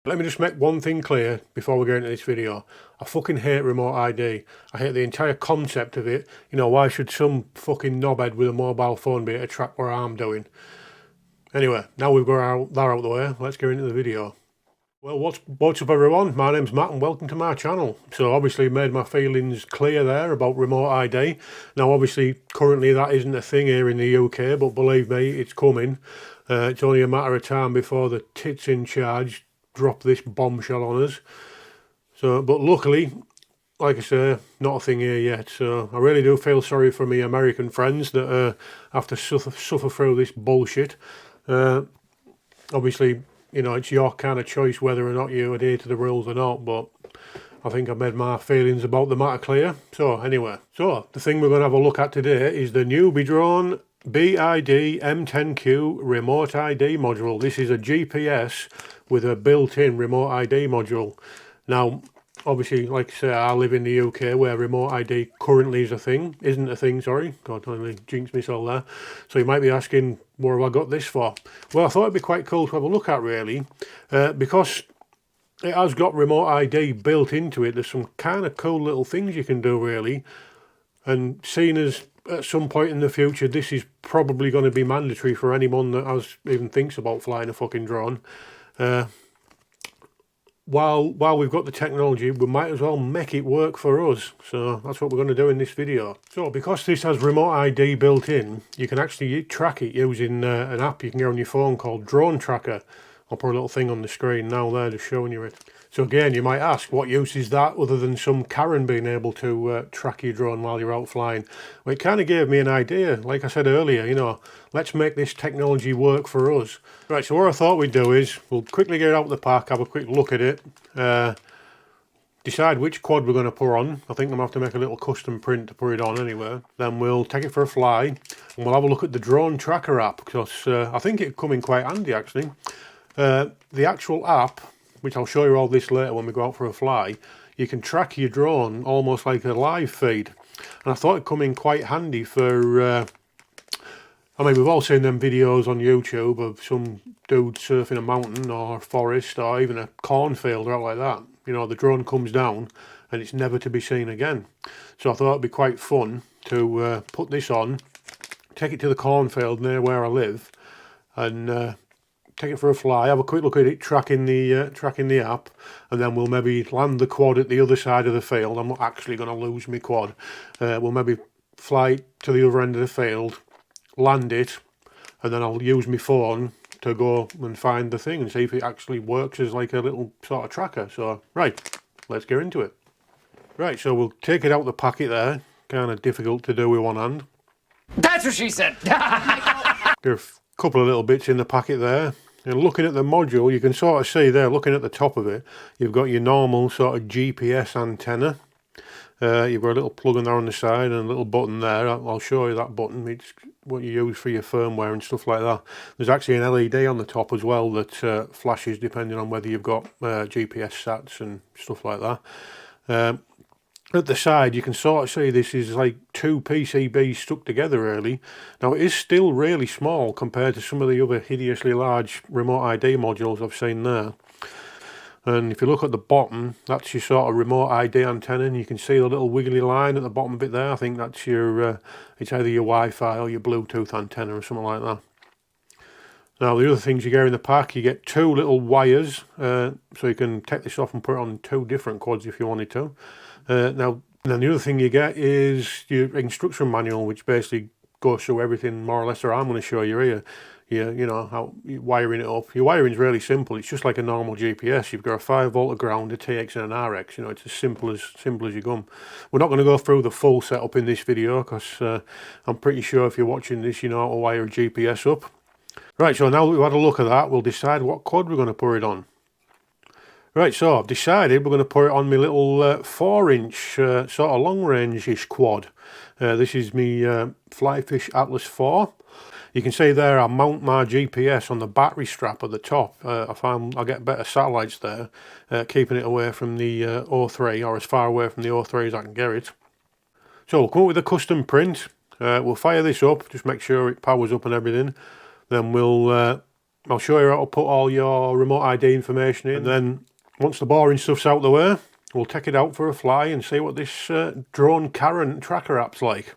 Let me just make one thing clear before we go into this video. I fucking hate remote ID. I hate the entire concept of it. You know, why should some fucking knobhead with a mobile phone be able to track what I'm doing? Anyway, now we've got that out of the way, let's get into the video. Well, what's up everyone? My name's Matt and welcome to my channel. So obviously made my feelings clear there about remote ID. Now obviously currently that isn't a thing here in the UK, but believe me, it's coming. It's only a matter of time before the tits in charge drop this bombshell on us. So, but luckily, like I say, not a thing here yet. So I really do feel sorry for me American friends that have to suffer through this bullshit. Obviously, you know, it's your kind of choice whether or not you adhere to the rules or not, but I think I've made my feelings about the matter clear. So anyway, the thing we're going to have a look at today is the newbeedrone Beeid M10Q remote ID module. This is a GPS with a built-in remote ID module. Now, obviously, like I say, I live in the UK where remote ID currently isn't a thing, sorry. God, I nearly jinxed myself there. So you might be asking, what have I got this for? Well, I thought it'd be quite cool to have a look at, really, because it has got remote ID built into it. There's some kind of cool little things you can do, really. And seeing as at some point in the future, this is probably going to be mandatory for anyone that even thinks about flying a fucking drone. While we've got the technology, we might as well make it work for us. So that's what we're going to do in this video. So because this has remote ID built in, you can actually track it using an app you can get on your phone called Drone Tracker. I'll put a little thing on the screen now there just showing you it. So again, you might ask, what use is that other than some Karen being able to track your drone while you're out flying? Well, it kind of gave me an idea. Like I said earlier, you know, let's make this technology work for us. Right, so what I thought we'd do is, we'll quickly get it out of the pack, have a quick look at it, decide which quad we're going to put on. I think I'm going to have to make a little custom print to put it on anyway. Then we'll take it for a fly, and we'll have a look at the Drone Tracker app, because I think it'd come in quite handy actually. The actual app, which I'll show you all this later when we go out for a fly, you can track your drone almost like a live feed. And I thought it'd come in quite handy for, I mean, we've all seen them videos on YouTube of some dude surfing a mountain or a forest or even a cornfield or out like that. You know, the drone comes down and it's never to be seen again. So I thought it'd be quite fun to put this on, take it to the cornfield near where I live, and take it for a fly, have a quick look at it, tracking the app, and then we'll maybe land the quad at the other side of the field. I'm not actually going to lose my quad. We'll maybe fly to the other end of the field, land it, and then I'll use my phone to go and find the thing and see if it actually works as like a little sort of tracker. So, right, let's get into it. Right, so we'll take it out the packet there. Kind of difficult to do with one hand. That's what she said! There are a couple of little bits in the packet there. And looking at the module, you can sort of see there, looking at the top of it, you've got your normal sort of GPS antenna. You've got a little plug in there on the side and a little button there. I'll show you that button. It's what you use for your firmware and stuff like that. There's actually an LED on the top as well that flashes depending on whether you've got GPS sats and stuff like that. At the side, you can sort of see this is like two PCBs stuck together really. Now it is still really small compared to some of the other hideously large remote ID modules I've seen there. And if you look at the bottom, that's your sort of remote ID antenna, and you can see the little wiggly line at the bottom bit there. I think that's your, it's either your Wi-Fi or your Bluetooth antenna or something like that. Now the other things you get in the pack, you get two little wires, so you can take this off and put it on two different quads if you wanted to. Now, then the other thing you get is your instruction manual, which basically goes through everything more or less that I'm going to show you here. You know, how you're wiring it up. Your wiring's really simple. It's just like a normal GPS. You've got a 5-volt, a ground, a TX and an RX. You know, it's as simple as you come. We're not going to go through the full setup in this video because I'm pretty sure if you're watching this, you know how to wire a GPS up. Right, so now that we've had a look at that, we'll decide what quad we're going to put it on. Right, so I've decided we're going to put it on my little 4-inch sort of long-range-ish quad. This is my Flyfish Atlas 4. You can see there I mount my GPS on the battery strap at the top. I find I get better satellites there, keeping it away from the O3, or as far away from the O3 as I can get it. So we'll come up with a custom print. We'll fire this up, just make sure it powers up and everything. Then we'll I'll show you how to put all your remote ID information in, and then once the boring stuff's out the way, we'll take it out for a fly and see what this drone current tracker app's like.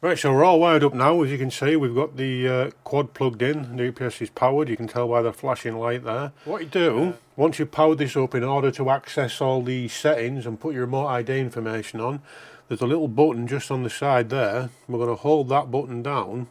Right, so we're all wired up now. As you can see, we've got the quad plugged in. The UPS is powered. You can tell by the flashing light there. What you do, once you've powered this up, in order to access all the settings and put your remote ID information on, there's a little button just on the side there. We're going to hold that button down,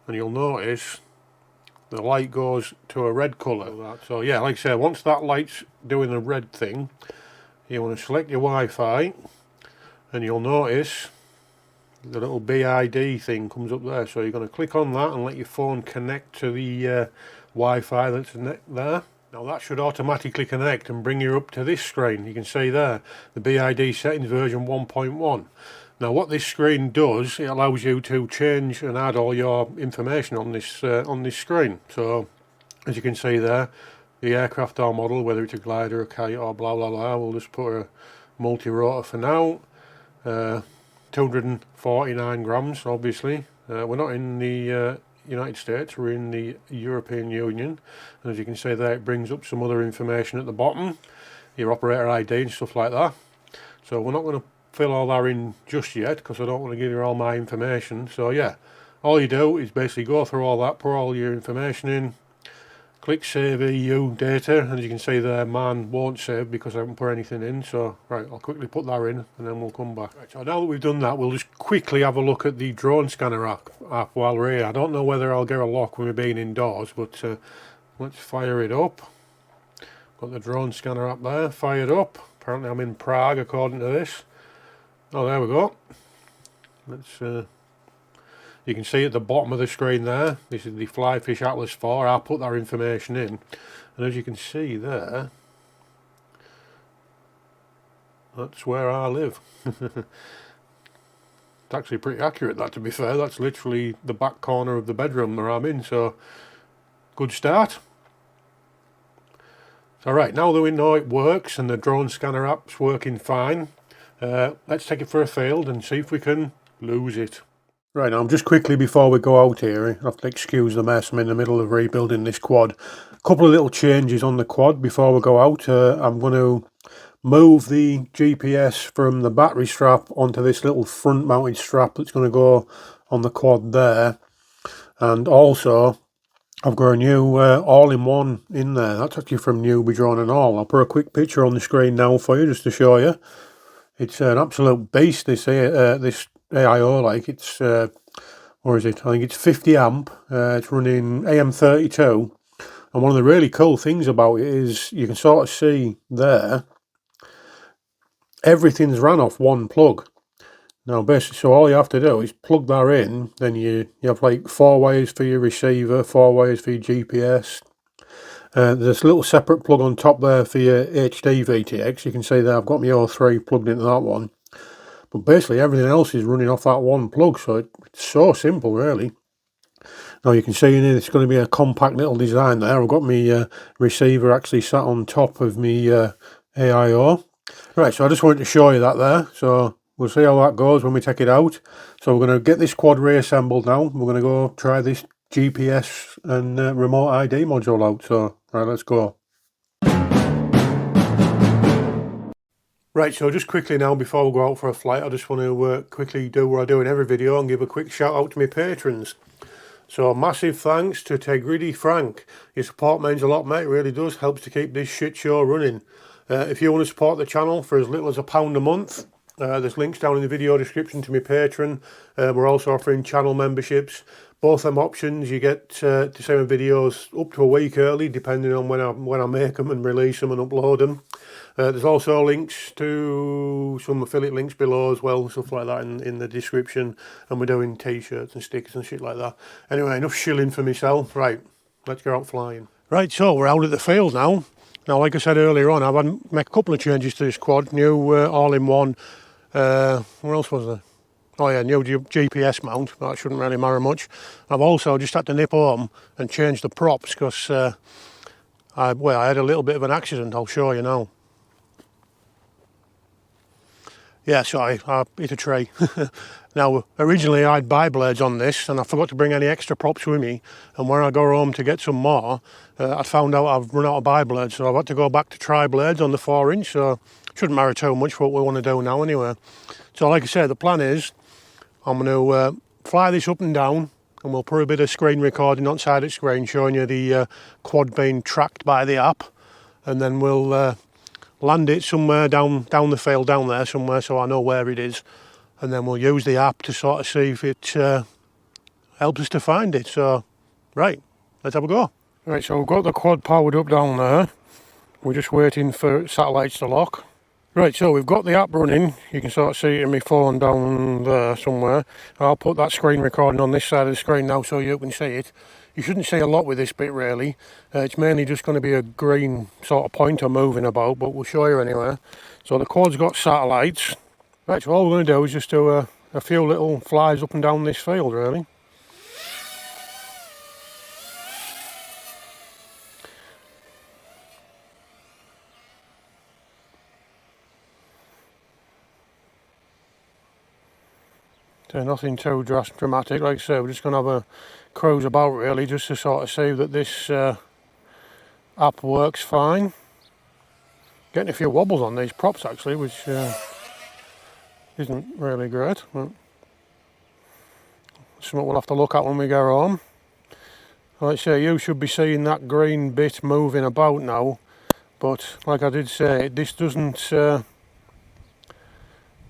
and you'll notice the light goes to a red colour. So yeah, like I said, once that light's doing the red thing, you want to select your Wi-Fi, and you'll notice the little Beeid thing comes up there. So you're going to click on that and let your phone connect to the Wi-Fi that's there. Now that should automatically connect and bring you up to this screen. You can see there, the Beeid settings version 1.1. Now what this screen does, it allows you to change and add all your information on this screen. So as you can see there, the aircraft or model, whether it's a glider, a kite or blah blah blah, we'll just put a multi-rotor for now. 249 grams, obviously. We're not in the United States, we're in the European Union. And as you can see there, it brings up some other information at the bottom, your operator ID and stuff like that. So we're not going to fill all that in just yet, because I don't want to give you all my information. So yeah, all you do is basically go through all that, put all your information in, click save EU data, and as you can see there, mine won't save because I haven't put anything in. So right, I'll quickly put that in and then we'll come back. Right, so now that we've done that, we'll just quickly have a look at the drone scanner app while we're here. I don't know whether I'll get a lock when we're being indoors, but let's fire it up. Got the drone scanner app there, fired up. Apparently I'm in Prague according to this. Oh, there we go. Let's you can see at the bottom of the screen there, this is the Flyfish Atlas 4. I'll put that information in, and as you can see there, that's where I live. It's actually pretty accurate, that, to be fair. That's literally the back corner of the bedroom that I'm in, so good start. So right, now that we know it works and the drone scanner app's working fine, let's take it for a field and see if we can lose it. Right, now just quickly before we go out here, I have to excuse the mess, I'm in the middle of rebuilding this quad. A couple of little changes on the quad before we go out. I'm going to move the GPS from the battery strap onto this little front mounted strap that's going to go on the quad there. And also, I've got a new all-in-one in there. That's actually from newbeedrone and all. I'll put a quick picture on the screen now for you just to show you. It's an absolute beast, this AIO, like it's, what is it? I think it's 50 amp, it's running AM32, and one of the really cool things about it is you can sort of see there, everything's ran off one plug. Now basically, so all you have to do is plug that in, then you have like 4 wires for your receiver, 4 wires for your GPS. There's a little separate plug on top there for your HD VTX. You can see there I've got my O3 plugged into that one. But basically everything else is running off that one plug, so it's so simple really. Now you can see in here it's going to be a compact little design there. I've got my receiver actually sat on top of my AIO. Right, so I just wanted to show you that there. So we'll see how that goes when we take it out. So we're going to get this quad reassembled now. We're going to go try this GPS and remote ID module out. So right, let's go. Right, so just quickly now before we go out for a flight, I just want to quickly do what I do in every video and give a quick shout out to my patrons. So massive thanks to Tegridi Frank. Your support means a lot, mate, it really does, helps to keep this shit show running. If you want to support the channel for as little as £1 a month, there's links down in the video description to my Patreon. We're also offering channel memberships. Both them options, you get to see my videos up to a week early, depending on when I make them and release them and upload them. There's also links to some affiliate links below as well, stuff like that in the description. And we're doing t-shirts and stickers and shit like that. Anyway, enough shilling for myself. Right, let's go out flying. Right, so we're out at the field now. Now, like I said earlier on, I've had make a couple of changes to this quad. New all-in-one. What else was there? Oh yeah, new GPS mount. That shouldn't really matter much. I've also just had to nip home and change the props because I had a little bit of an accident. I'll show you now. Yeah, sorry, I hit a tree. Now, originally I'd buy blades on this and I forgot to bring any extra props with me. And when I go home to get some more, I found out I've run out of buy blades. So I've had to go back to tri blades on the 4-inch. So shouldn't matter too much what we want to do now anyway. So like I said, the plan is I'm going to fly this up and down and we'll put a bit of screen recording on side of screen showing you the quad being tracked by the app. And then we'll land it somewhere down the field down there somewhere so I know where it is. And then we'll use the app to sort of see if it helps us to find it. So, right, let's have a go. Right, so we've got the quad powered up down there. We're just waiting for satellites to lock. Right, so we've got the app running. You can sort of see it in my phone down there somewhere. I'll put that screen recording on this side of the screen now so you can see it. You shouldn't see a lot with this bit really. It's mainly just going to be a green sort of pointer moving about, but we'll show you anyway. So the quad's got satellites. Right, so all we're going to do is just do a few little flies up and down this field really. So nothing too dramatic, like I say, we're just going to have a cruise about really just to sort of see that this app works fine. Getting a few wobbles on these props actually, which isn't really great. But something we'll have to look at when we go home. Like I say, you should be seeing that green bit moving about now, but like I did say, this doesn't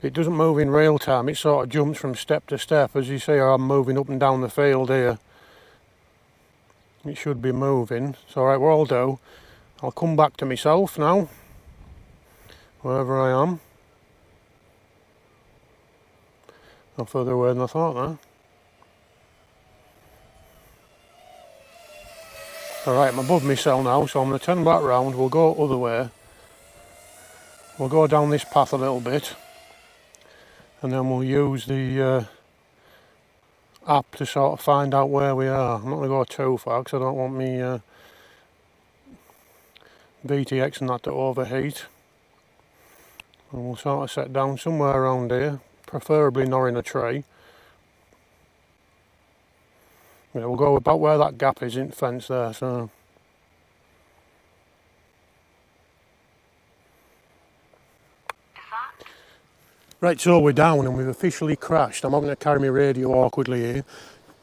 it doesn't move in real time. It sort of jumps from step to step. As you see, I'm moving up and down the field here. It should be moving. So right, what I'll do, I'll come back to myself now, wherever I am. No further away than I thought now. Alright, I'm above my cell now, so I'm going to turn back round. We'll go other way. We'll go down this path a little bit. And then we'll use the app to sort of find out where we are. I'm not going to go too far because I don't want me VTX and that to overheat. And we'll sort of set down somewhere around here, preferably not in a tree. Yeah, we'll go about where that gap is in the fence there. So. Right, so we're down and we've officially crashed. I'm not going to carry my radio awkwardly here.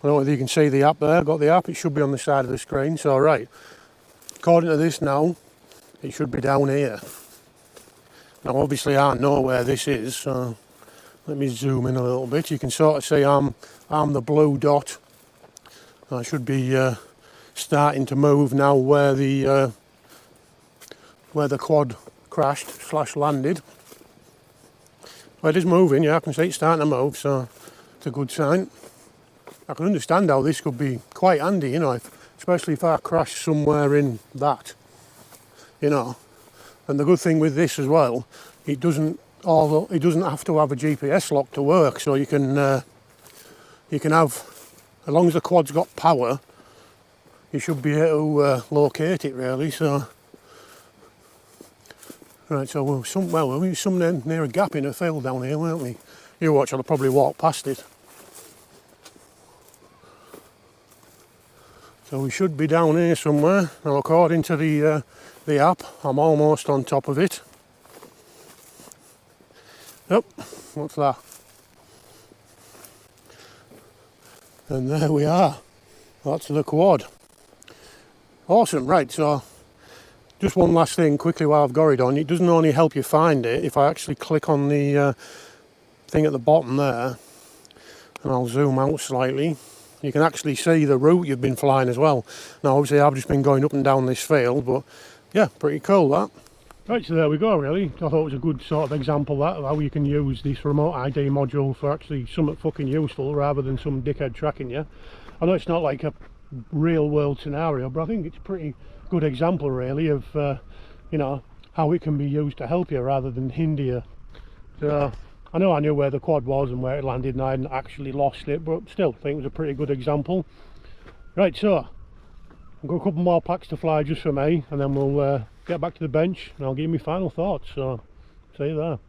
I don't know if you can see the app there. I've got the app, it should be on the side of the screen. So right, according to this now, it should be down here. Now obviously I know where this is, so let me zoom in a little bit. You can sort of see I'm the blue dot. I should be starting to move now where the quad crashed / landed. Well, it is moving, yeah, I can see it starting to move, so it's a good sign. I can understand how this could be quite handy, you know, especially if I crash somewhere in that, you know. And the good thing with this as well, it doesn't have to have a GPS lock to work, so you can have, as long as the quad's got power, you should be able to locate it really. So. Right, so we're somewhere near a gap in a field down here, weren't we? You watch, I'll probably walk past it. So we should be down here somewhere. Now, according to the app, I'm almost on top of it. Yep, what's that? And there we are. That's the quad. Awesome, right, so just one last thing quickly while I've got it on. It doesn't only help you find it. If I actually click on the thing at the bottom there, and I'll zoom out slightly, you can actually see the route you've been flying as well. Now obviously I've just been going up and down this field, but yeah, pretty cool that. Right, so there we go really. I thought it was a good sort of example of how you can use this remote ID module for actually something fucking useful rather than some dickhead tracking you. I know it's not like a real world scenario, but I think it's pretty good example really of you know, how it can be used to help you rather than hinder you. So I know I knew where the quad was and where it landed and I hadn't actually lost it, but still I think it was a pretty good example. Right, so I've got a couple more packs to fly just for me, and then we'll get back to the bench and I'll give you my final thoughts. So see you there.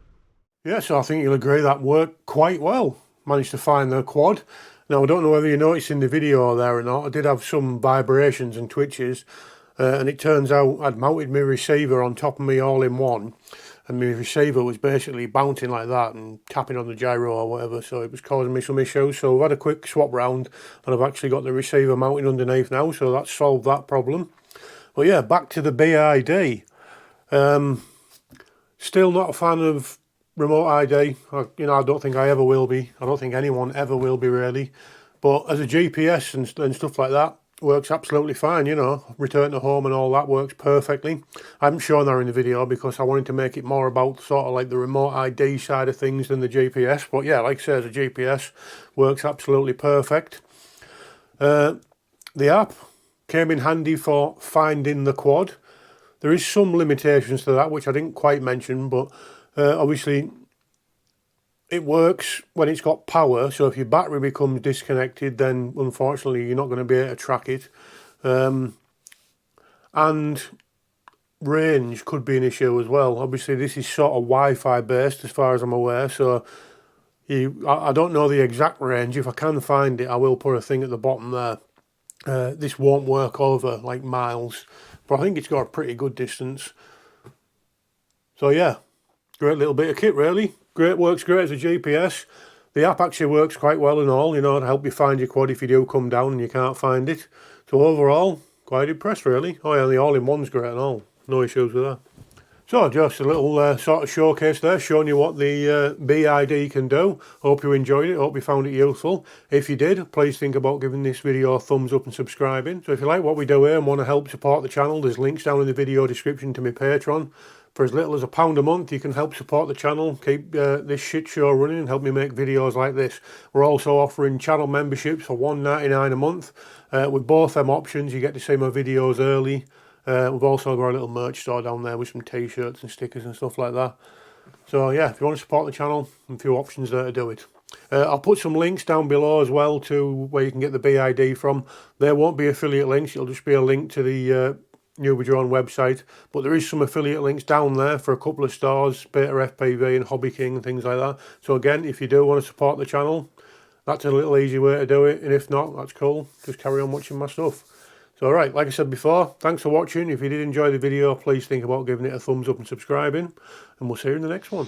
Yeah, so I think you'll agree that worked quite well. Managed to find the quad. Now, I don't know whether you noticed in the video there or not, I did have some vibrations and twitches, and it turns out I'd mounted my receiver on top of me all-in-one, and my receiver was basically bouncing like that and tapping on the gyro or whatever, so it was causing me some issues. So I've had a quick swap round, and I've actually got the receiver mounted underneath now, so that's solved that problem. But yeah, back to the Beeid. Still not a fan of remote ID. I don't think I ever will be. I don't think anyone ever will be, really. But as a GPS and stuff like that, works absolutely fine, return to home and all that works perfectly. I haven't shown that in the video because I wanted to make it more about sort of like the remote ID side of things than the GPS. But yeah, like I say, as a GPS, works absolutely perfect. The app came in handy for finding the quad. There is some limitations to that, which I didn't quite mention, but obviously it works when it's got power, so if your battery becomes disconnected, then unfortunately you're not going to be able to track it. And range could be an issue as well. Obviously this is sort of Wi-Fi based as far as I'm aware, so I don't know the exact range. If I can find it, I will put a thing at the bottom there. This won't work over like miles, but I think it's got a pretty good distance. So yeah, great little bit of kit really. Great, works great as a GPS. The app actually works quite well and all, to help you find your quad if you do come down and you can't find it. So overall, quite impressed really. Oh yeah, the all-in-one's great and all. No issues with that. So just a little sort of showcase there, showing you what the Beeid can do. Hope you enjoyed it, hope you found it useful. If you did, please think about giving this video a thumbs up and subscribing. So if you like what we do here and want to help support the channel, there's links down in the video description to my Patreon. For as little as £1 a month, you can help support the channel, keep this shit show running and help me make videos like this. We're also offering channel memberships for £1.99 a month. With both them options, you get to see my videos early. We've also got a little merch store down there with some t-shirts and stickers and stuff like that. So yeah, if you want to support the channel, a few options there to do it. I'll put some links down below as well to where you can get the Beeid from. There won't be affiliate links, it'll just be a link to the newbeedrone website, but there is some affiliate links down there for a couple of stores, Beta FPV and Hobby King and things like that. So again, if you do want to support the channel, that's a little easy way to do it, and if not, that's cool, just carry on watching my stuff. So alright, like I said before, thanks for watching. If you did enjoy the video, please think about giving it a thumbs up and subscribing, and we'll see you in the next one.